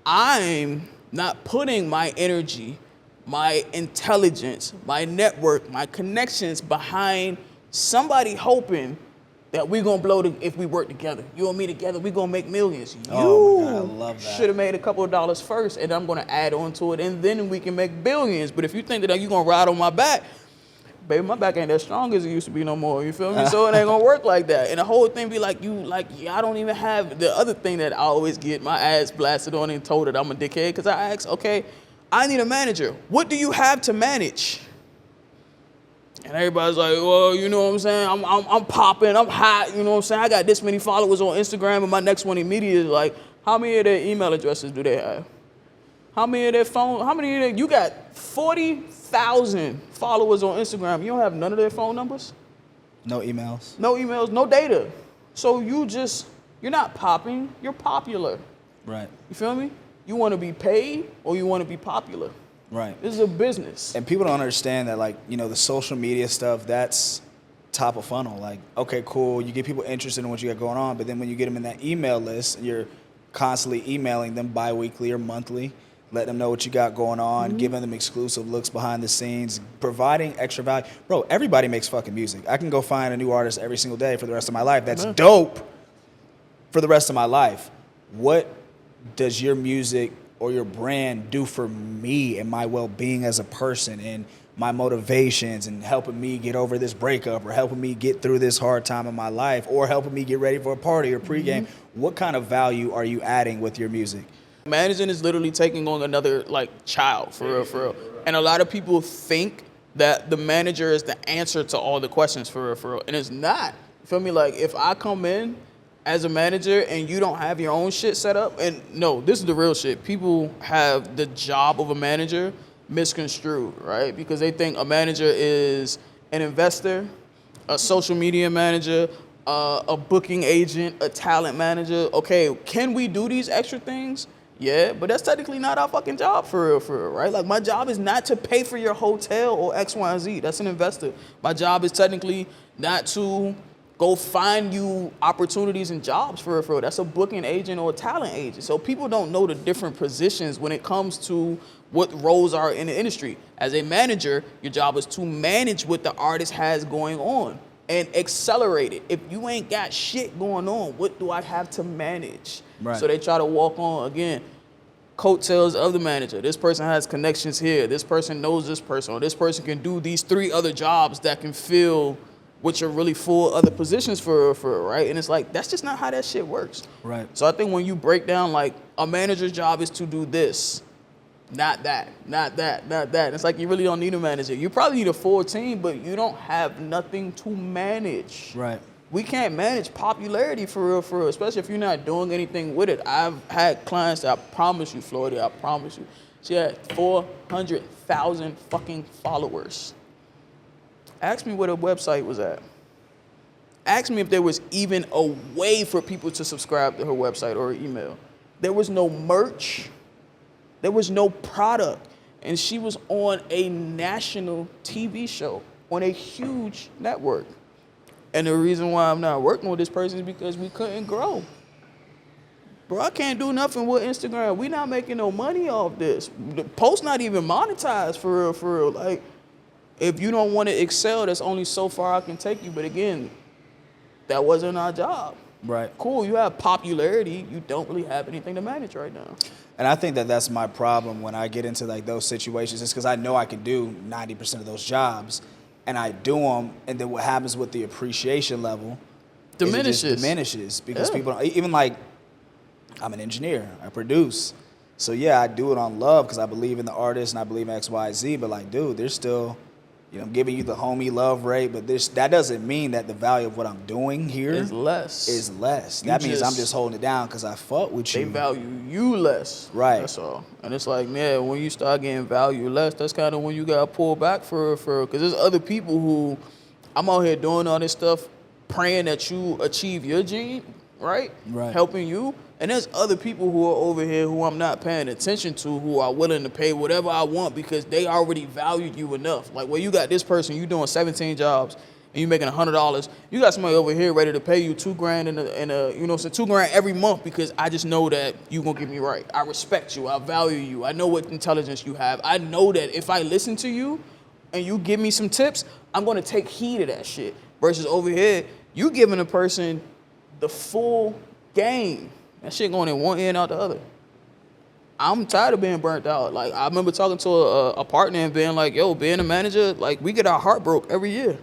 I'm not putting my energy, my intelligence, my network, my connections behind somebody hoping that we're gonna blow if we work together. You and me together, we're gonna make millions. Oh my God, I love that. Should have made a couple of dollars first, and I'm gonna add on to it, and then we can make billions. But if you think that you're gonna ride on my back, baby, my back ain't as strong as it used to be no more. You feel me? So it ain't gonna work like that. And the whole thing be like, I don't even have the other thing that I always get my ass blasted on and told that I'm a dickhead. Because I ask, okay, I need a manager. What do you have to manage? And everybody's like, well, you know what I'm saying? I'm popping, I'm hot, you know what I'm saying? I got this many followers on Instagram, and my next one immediately is like, how many of their email addresses do they have? How many of their phone, you got 40,000 followers on Instagram. You don't have none of their phone numbers? No emails. No emails, no data. So you're not popping, you're popular. Right. You feel me? You want to be paid or you want to be popular. Right. This is a business. And people don't understand that, like, you know, the social media stuff, that's top of funnel. Like, okay, cool, you get people interested in what you got going on, but then when you get them in that email list, you're constantly emailing them bi-weekly or monthly, letting them know what you got going on, giving them exclusive looks behind the scenes, providing extra value. Bro, everybody makes fucking music. I can go find a new artist every single day for the rest of my life. That's dope for the rest of my life. What does your music or your brand do for me and my well-being as a person and my motivations and helping me get over this breakup or helping me get through this hard time in my life or helping me get ready for a party or pregame? What kind of value are you adding with your music? Managing is literally taking on another, like, child, for real. And a lot of people think that the manager is the answer to all the questions, for real. And it's not. You feel me? Like, if I come in as a manager and you don't have your own shit set up, and no, this is the real shit. People have the job of a manager misconstrued, right? Because they think a manager is an investor, a social media manager, a booking agent, a talent manager. Okay, can we do these extra things? Yeah, but that's technically not our fucking job, for real, right? Like, my job is not to pay for your hotel or X, Y, and Z. That's an investor. My job is technically not to go find you opportunities and jobs, for real. That's a booking agent or a talent agent. So people don't know the different positions when it comes to what roles are in the industry. As a manager, your job is to manage what the artist has going on and accelerate it. If you ain't got shit going on, what do I have to manage? Right. So they try to walk on, again, coattails of the manager. This person has connections here. This person knows this person. Or this person can do these 3 other jobs that can fill which are really 4 other positions for right? And it's like, that's just not how that shit works. Right. So I think when you break down, like, a manager's job is to do this, not that. It's like, you really don't need a manager. You probably need a full team, but you don't have nothing to manage. Right. We can't manage popularity, for real, especially if you're not doing anything with it. I've had clients that, I promise you, Floydie, I promise you, she had 400,000 fucking followers. Ask me where the website was at. Ask me if there was even a way for people to subscribe to her website or her email. There was no merch. There was no product. And she was on a national TV show on a huge network. And the reason why I'm not working with this person is because we couldn't grow. Bro, I can't do nothing with Instagram. We not making no money off this. The post not even monetized, for real. Like, if you don't want to excel, that's only so far I can take you. But again, that wasn't our job. Right. Cool, you have popularity. You don't really have anything to manage right now. And I think that that's my problem when I get into, like, those situations. It's because I know I can do 90% of those jobs, and I do them, and then what happens with the appreciation level Diminishes. Diminishes because people, even, like, I'm an engineer, I produce. So yeah, I do it on love because I believe in the artist and I believe in X, Y, Z. But like, dude, there's still, I'm giving you the homie love rate, but that doesn't mean that the value of what I'm doing here is less. That means I'm just holding it down because I fuck with you. They value you less. Right. That's all. And it's like, man, when you start getting value less, that's kind of when you got to pull back because there's other people who, I'm out here doing all this stuff, praying that you achieve your dream, right? Right. Helping you. And there's other people who are over here who I'm not paying attention to, who are willing to pay whatever I want because they already valued you enough. Like, well, you got this person, you doing 17 jobs, and you making $100. You got somebody over here ready to pay you $2,000 $2,000 every month because I just know that you gonna get me right. I respect you. I value you. I know what intelligence you have. I know that if I listen to you and you give me some tips, I'm gonna take heed of that shit. Versus over here, you giving a person the full game. That shit going in one end out the other. I'm tired of being burnt out. Like, I remember talking to a partner and being like, yo, being a manager, like, we get our heart broke every year.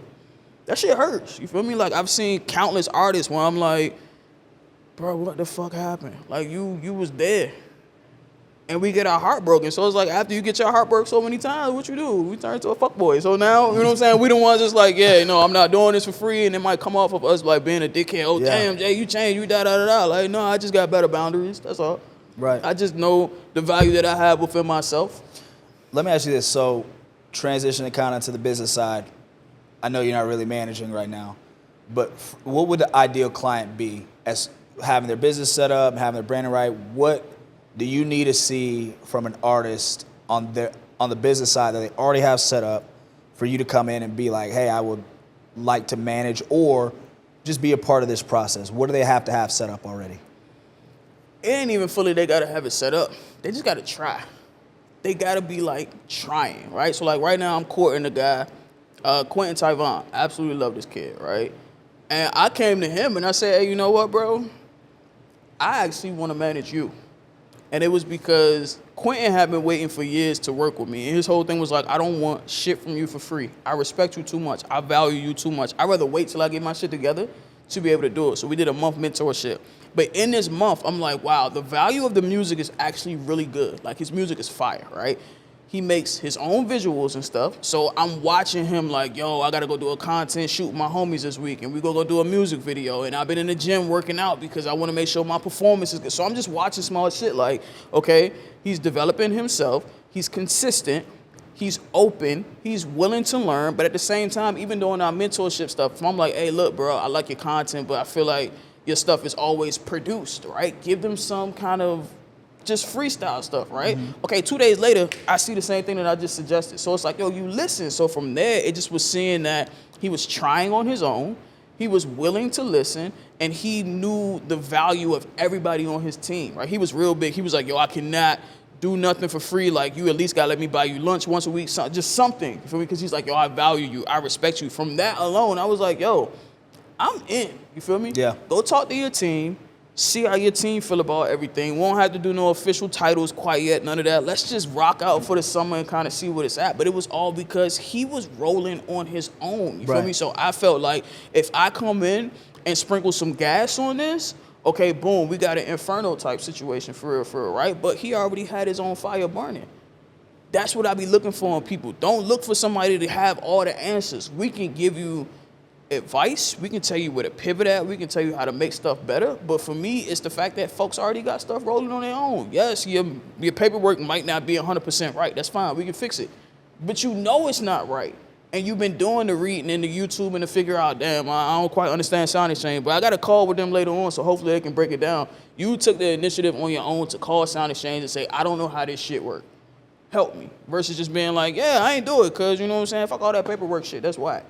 That shit hurts. You feel me? Like, I've seen countless artists where I'm like, bro, what the fuck happened? Like, you was there. And we get our heart broken. So it's like, after you get your heart broke so many times, what you do? We turn into a fuckboy. So now, you know what I'm saying? We the ones just like, yeah, no, I'm not doing this for free. And it might come off of us like being a dickhead. Oh, damn, Jay, you changed, you da-da-da-da. Like, no, I just got better boundaries. That's all. Right. I just know the value that I have within myself. Let me ask you this. So transitioning kind of to the business side, I know you're not really managing right now, but what would the ideal client be as having their business set up, having their branding right? What do you need to see from an artist on the business side that they already have set up for you to come in and be like, hey, I would like to manage or just be a part of this process? What do they have to have set up already? It ain't even fully they got to have it set up. They just got to try. They got to be like trying, right? So like right now I'm courting a guy, Quentin Tyvon. Absolutely love this kid, right? And I came to him and I said, hey, you know what, bro? I actually want to manage you. And it was because Quentin had been waiting for years to work with me. And his whole thing was like, I don't want shit from you for free. I respect you too much. I value you too much. I'd rather wait till I get my shit together to be able to do it. So we did a month mentorship. But in this month, I'm like, wow, the value of the music is actually really good. Like, his music is fire, right? He makes his own visuals and stuff. So I'm watching him like, yo, I got to go do a content shoot with my homies this week. And we go do a music video. And I've been in the gym working out because I want to make sure my performance is good. So I'm just watching small shit like, okay, he's developing himself. He's consistent. He's open. He's willing to learn. But at the same time, even doing our mentorship stuff, if I'm like, hey, look, bro, I like your content, but I feel like your stuff is always produced, right? Give them some kind of just freestyle stuff, right? Mm-hmm. Okay, 2 days later, I see the same thing that I just suggested. So it's like, yo, you listen. So from there, it just was seeing that he was trying on his own. He was willing to listen, and he knew the value of everybody on his team, right? He was real big. He was like, yo, I cannot do nothing for free. Like, you at least gotta let me buy you lunch once a week, just something, you feel me? Because he's like, yo, I value you. I respect you. From that alone, I was like, yo, I'm in, you feel me? Yeah. Go talk to your team. See how your team feel about everything. Won't have to do no official titles quite yet, none of that. Let's just rock out for the summer and kind of see what it's at. But it was all because he was rolling on his own, you feel me? So I felt like if I come in and sprinkle some gas on this, okay, boom, we got an Inferno type situation for real, right? But he already had his own fire burning. That's what I be looking for in people. Don't look for somebody to have all the answers. We can give you advice. We can tell you where to pivot at. We can tell you how to make stuff better. But for me, it's the fact that folks already got stuff rolling on their own. Yes, your paperwork might not be 100% right. That's fine. We can fix it. But you know it's not right. And you've been doing the reading and the YouTube and to figure out, damn, I don't quite understand Sound Exchange, but I got a call with them later on, so hopefully they can break it down. You took the initiative on your own to call Sound Exchange and say, I don't know how this shit works. Help me. Versus just being like, yeah, I ain't do it, because, you know what I'm saying, fuck all that paperwork shit. That's why.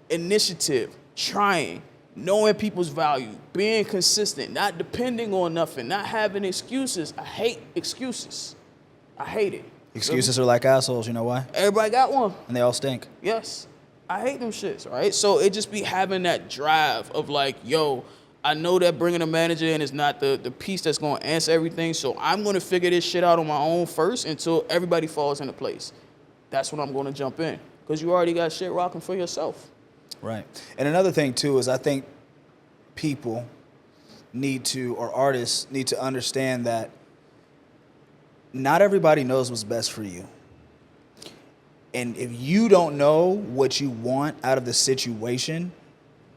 Initiative, trying, knowing people's value, being consistent, not depending on nothing, not having excuses. I hate excuses. I hate it. Excuses are like assholes, you know why? Everybody got one. And they all stink. Yes. I hate them shits, right? So it just be having that drive of like, yo, I know that bringing a manager in is not the piece that's going to answer everything, so I'm going to figure this shit out on my own first until everybody falls into place. That's when I'm going to jump in, because you already got shit rocking for yourself. Right. And another thing, too, is I think people need to, or artists need to understand that not everybody knows what's best for you. And if you don't know what you want out of the situation,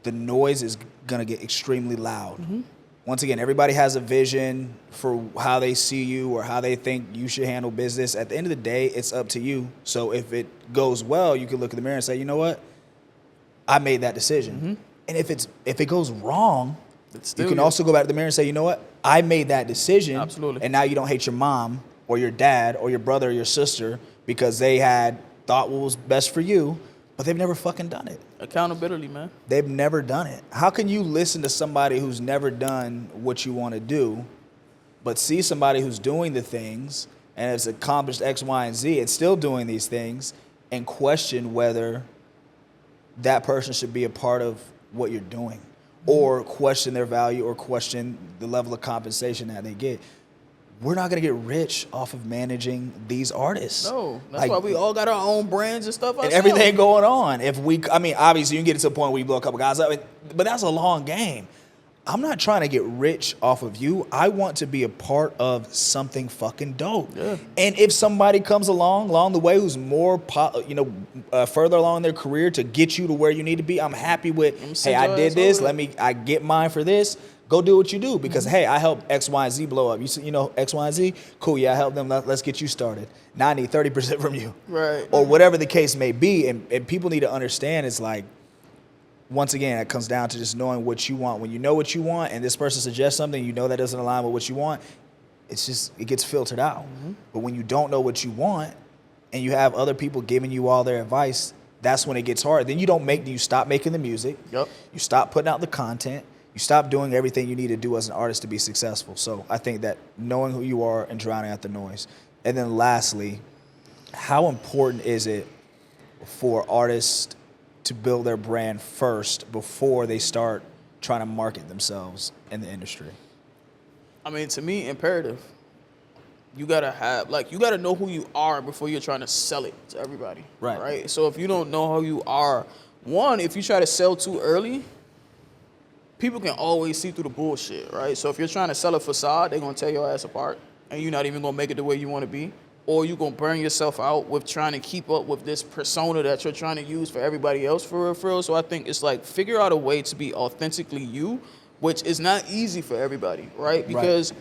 the noise is going to get extremely loud. Mm-hmm. Once again, everybody has a vision for how they see you or how they think you should handle business. At the end of the day, it's up to you. So if it goes well, you can look in the mirror and say, you know what? I made that decision. Mm-hmm. And if it goes wrong, you can also go back to the mirror and say, you know what? I made that decision. Absolutely. And now you don't hate your mom or your dad or your brother or your sister because they had thought what was best for you, but they've never fucking done it. Accountability, man. They've never done it. How can you listen to somebody who's never done what you want to do, but see somebody who's doing the things and has accomplished X, Y, and Z and still doing these things and question whether that person should be a part of what you're doing or question their value or question the level of compensation that they get? We're not going to get rich off of managing these artists. No, that's why we all got our own brands and stuff. And everything going on. Obviously you can get to a point where you blow a couple guys up, but that's a long game. I'm not trying to get rich off of you. I want to be a part of something fucking dope. Yeah. And if somebody comes along the way who's more, further along in their career to get you to where you need to be, I'm happy with, hey, I did this. I get mine for this. Go do what you do because, hey, I helped X, Y, and Z blow up. You know X, Y, and Z? Cool, yeah, I helped them. Let's get you started. Now I need 30% from you. Right. Or whatever the case may be. And people need to understand it's like, once again, it comes down to just knowing what you want. When you know what you want and this person suggests something, you know that doesn't align with what you want, it gets filtered out. Mm-hmm. But when you don't know what you want and you have other people giving you all their advice, that's when it gets hard. Then you stop making the music. Yep. You stop putting out the content. You stop doing everything you need to do as an artist to be successful. So I think that knowing who you are and drowning out the noise. And then lastly, how important is it for artists to build their brand first before they start trying to market themselves in the industry? I mean, to me, imperative. You gotta know who you are before you're trying to sell it to everybody. Right? So if you don't know who you are, if you try to sell too early, people can always see through the bullshit, right? So if you're trying to sell a facade, they're gonna tear your ass apart, and you're not even gonna make it the way you want to be, or you're gonna burn yourself out with trying to keep up with this persona that you're trying to use for everybody else for real. So I think it's like figure out a way to be authentically you, which is not easy for everybody, right? Because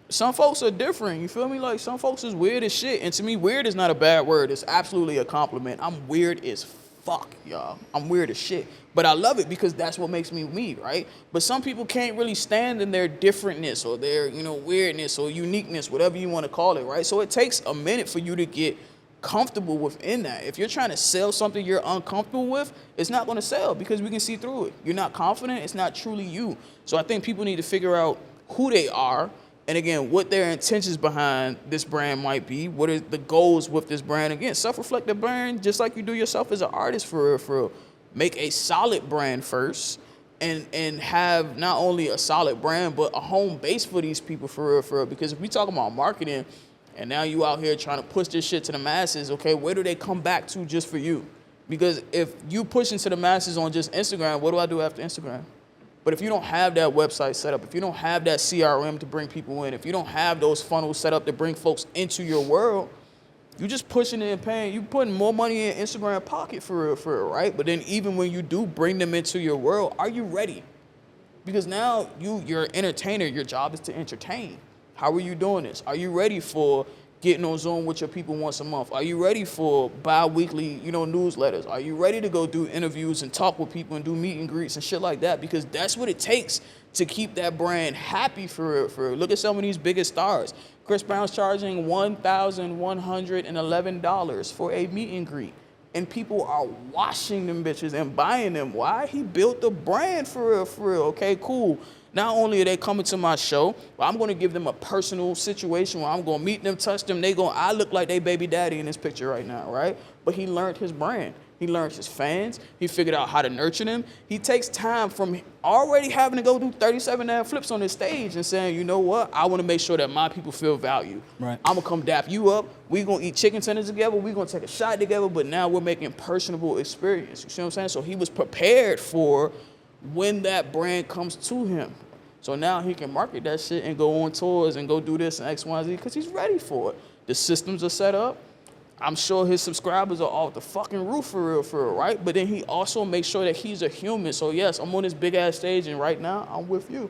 some folks are different, you feel me? Like some folks is weird as shit, and to me, weird is not a bad word. It's absolutely a compliment. I'm weird as fuck, y'all. I'm weird as shit. But I love it because that's what makes me me, right? But some people can't really stand in their differentness or their, weirdness or uniqueness, whatever you want to call it, right? So it takes a minute for you to get comfortable within that. If you're trying to sell something you're uncomfortable with, it's not going to sell because we can see through it. You're not confident. It's not truly you. So I think people need to figure out who they are and, again, what their intentions behind this brand might be. What are the goals with this brand? Again, self-reflective brand, just like you do yourself as an artist for real. Make a solid brand first and have not only a solid brand, but a home base for these people for real. Because if we talk about marketing and now you out here trying to push this shit to the masses, okay, where do they come back to just for you? Because if you push into the masses on just Instagram, what do I do after Instagram? But if you don't have that website set up, if you don't have that CRM to bring people in, if you don't have those funnels set up to bring folks into your world, you just pushing it and paying. You putting more money in Instagram pocket for real, right? But then even when you do bring them into your world, are you ready? Because now you're an entertainer. Your job is to entertain. How are you doing this? Are you ready for getting on Zoom with your people once a month? Are you ready for bi-weekly, newsletters? Are you ready to go do interviews and talk with people and do meet and greets and shit like that? Because that's what it takes to keep that brand happy for real. Look at some of these biggest stars. Chris Brown's charging $1,111 for a meet and greet. And people are washing them bitches and buying them. Why? He built the brand for real. Okay, cool. Not only are they coming to my show, but I'm going to give them a personal situation where I'm going to meet them, touch them. I look like they baby daddy in this picture right now, right? But he learned his brand. He learns his fans. He figured out how to nurture them. He takes time from already having to go do 37 flips on the stage and saying, you know what? I want to make sure that my people feel valued. Right. I'm going to come dap you up. We're going to eat chicken tenders together. We're going to take a shot together. But now we're making personable experience. You see what I'm saying? So he was prepared for when that brand comes to him. So now he can market that shit and go on tours and go do this and X, Y, Z because he's ready for it. The systems are set up. I'm sure his subscribers are off the fucking roof for real, right? But then he also makes sure that he's a human. So yes, I'm on this big ass stage and right now I'm with you.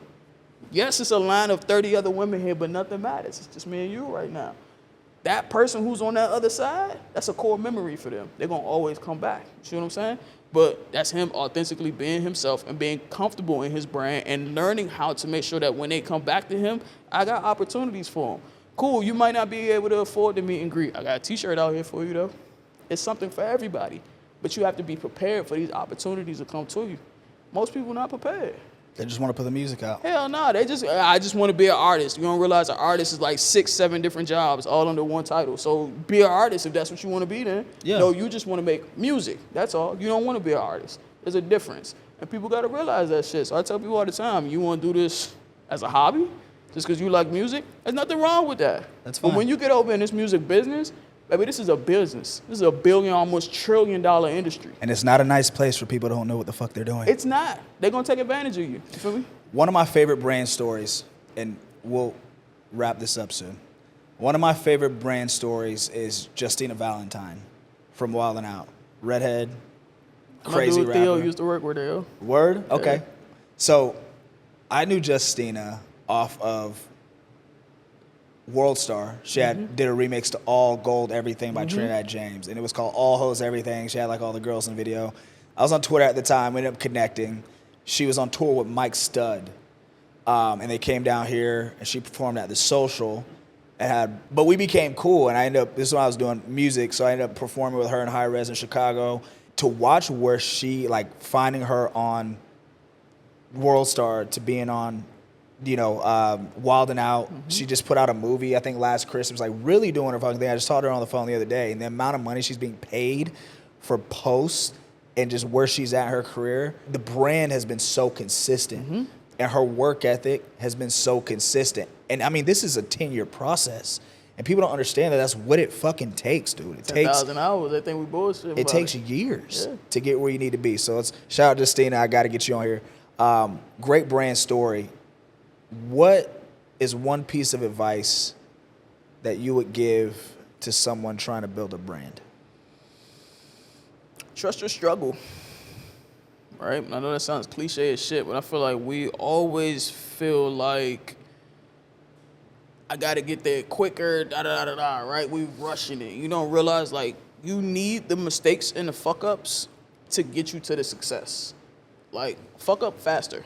Yes, it's a line of 30 other women here, but nothing matters. It's just me and you right now. That person who's on that other side, that's a core memory for them. They're gonna always come back. You see what I'm saying? But that's him authentically being himself and being comfortable in his brand and learning how to make sure that when they come back to him, I got opportunities for him. Cool, you might not be able to afford the meet and greet. I got a t-shirt out here for you though. It's something for everybody. But you have to be prepared for these opportunities to come to you. Most people not prepared. They just want to put the music out. Hell no, I just want to be an artist. You don't realize an artist is like 6, 7 different jobs all under one title. So be an artist if that's what you want to be then. Yeah. No, you just want to make music. That's all. You don't want to be an artist. There's a difference. And people got to realize that shit. So I tell people all the time, you want to do this as a hobby? Just because you like music? There's nothing wrong with that. That's fine. But when you get over in this music business, baby, this is a business. This is a billion, almost $1 trillion industry. And it's not a nice place for people who don't know what the fuck they're doing. It's not. They're going to take advantage of you. You feel me? One of my favorite brand stories, and we'll wrap this up soon. One of my favorite brand stories is Justina Valentine from Wild 'N Out. Redhead, crazy My dude rapper. Theo used to work with Theo. Word? Okay. Yeah. So I knew Justina off of World Star. She did a remix to All Gold Everything by Trinidad James, and it was called All Hoes Everything. She had like all the girls in the video. I was on Twitter at the time. We ended up connecting. She was on tour with Mike Stud, and they came down here, and she performed at the Social. But we became cool, and I ended up. This is when I was doing music, so I ended up performing with her in High Res in Chicago. To watch where she like finding her on World Star to being on, Wild 'N Out. She just put out a movie, I think last Christmas, like really doing her fucking thing. I just talked to her on the phone the other day, and the amount of money she's being paid for posts and just where she's at in her career, the brand has been so consistent, and her work ethic has been so consistent. And I mean, this is a 10-year process, and people don't understand that that's what it fucking takes, dude. It takes 10,000 hours. They think we bullshit. it takes years to get where you need to be. So it's shout out to Justina. I got to get you on here. Great brand story. What is one piece of advice that you would give to someone trying to build a brand? Trust your struggle. Right? I know that sounds cliche as shit, but I feel like we always feel like I gotta get there quicker, right? We rushing it. You don't realize like you need the mistakes and the fuck ups to get you to the success. Like fuck up faster.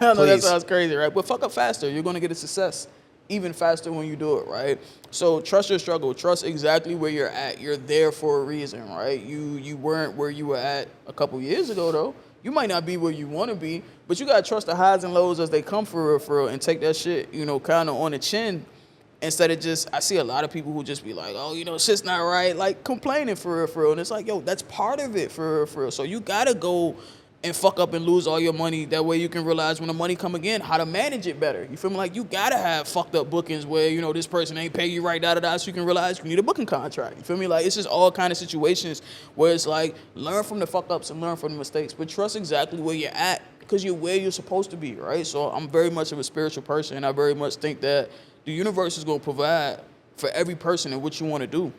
I know that sounds crazy, right? But fuck up faster. You're gonna get a success even faster when you do it, right? So trust your struggle. Trust exactly where you're at. You're there for a reason, right? You weren't where you were at a couple years ago though. You might not be where you want to be, but you gotta trust the highs and lows as they come for real, and take that shit, kind of on the chin. Instead of just, I see a lot of people who just be like, oh, shit's not right, like complaining for real. And it's like, yo, that's part of it for real. So you gotta go and fuck up and lose all your money. That way you can realize when the money come again, how to manage it better. You feel me? Like you gotta have fucked up bookings where, this person ain't pay you right, so you can realize you need a booking contract. You feel me? Like it's just all kind of situations where it's like, learn from the fuck ups and learn from the mistakes, but trust exactly where you're at because you're where you're supposed to be, right? So I'm very much of a spiritual person, and I very much think that the universe is gonna provide for every person and what you wanna do.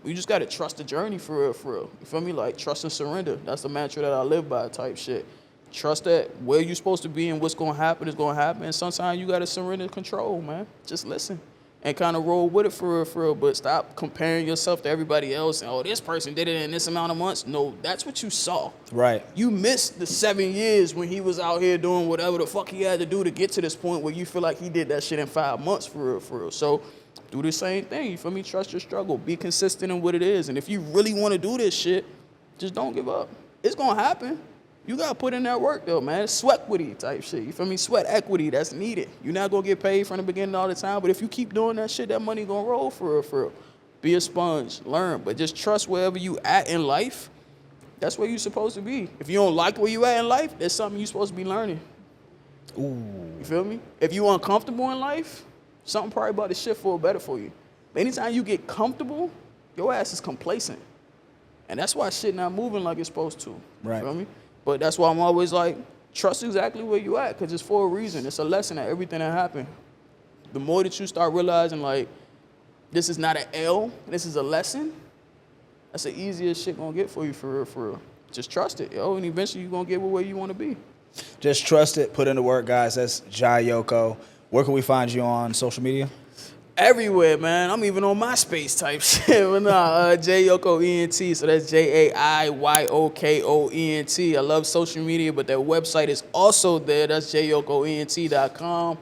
You just gotta trust the journey for real. You feel me? Like trust and surrender. That's the mantra that I live by type shit. Trust that where you're supposed to be and what's gonna happen is gonna happen. And sometimes you gotta surrender control, man. Just listen and kind of roll with it for real. But stop comparing yourself to everybody else. And, oh, this person did it in this amount of months. No, that's what you saw. Right. You missed the 7 years when he was out here doing whatever the fuck he had to do to get to this point where you feel like he did that shit in 5 months for real. So do the same thing, you feel me? Trust your struggle. Be consistent in what it is. And if you really want to do this shit, just don't give up. It's going to happen. You got to put in that work, though, man. Sweat equity type shit. You feel me? Sweat equity, that's needed. You're not going to get paid from the beginning all the time, but if you keep doing that shit, that money going to roll for real. Be a sponge. Learn. But just trust wherever you at in life, that's where you're supposed to be. If you don't like where you at in life, there's something you're supposed to be learning. Ooh. You feel me? If you uncomfortable in life, something probably about to shift for better for you. But anytime you get comfortable, your ass is complacent. And that's why shit not moving like it's supposed to. Right. You feel me? But that's why I'm always like, trust exactly where you at, because it's for a reason. It's a lesson at everything that happened. The more that you start realizing, like, this is not an L, this is a lesson, that's the easiest shit gonna get for you, for real, for real. Just trust it, yo, and eventually you're gonna get where you wanna be. Just trust it, put in the work, guys. That's Jai Yoko. Where can we find you on social media? Everywhere, man. I'm even on MySpace type shit. But nah, Jai Yoko ENT. So that's JAIYOKOENT. I love social media, but their website is also there. That's JaiYokoENT.com.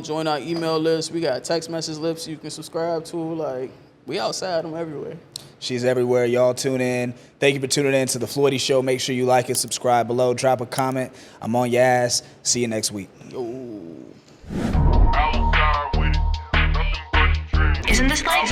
Join our email list. We got text message lists you can subscribe to. Like, we outside. I'm everywhere. She's everywhere. Y'all tune in. Thank you for tuning in to the Floydie Show. Make sure you like it, subscribe below, drop a comment. I'm on your ass. See you next week. Yo. Isn't this life?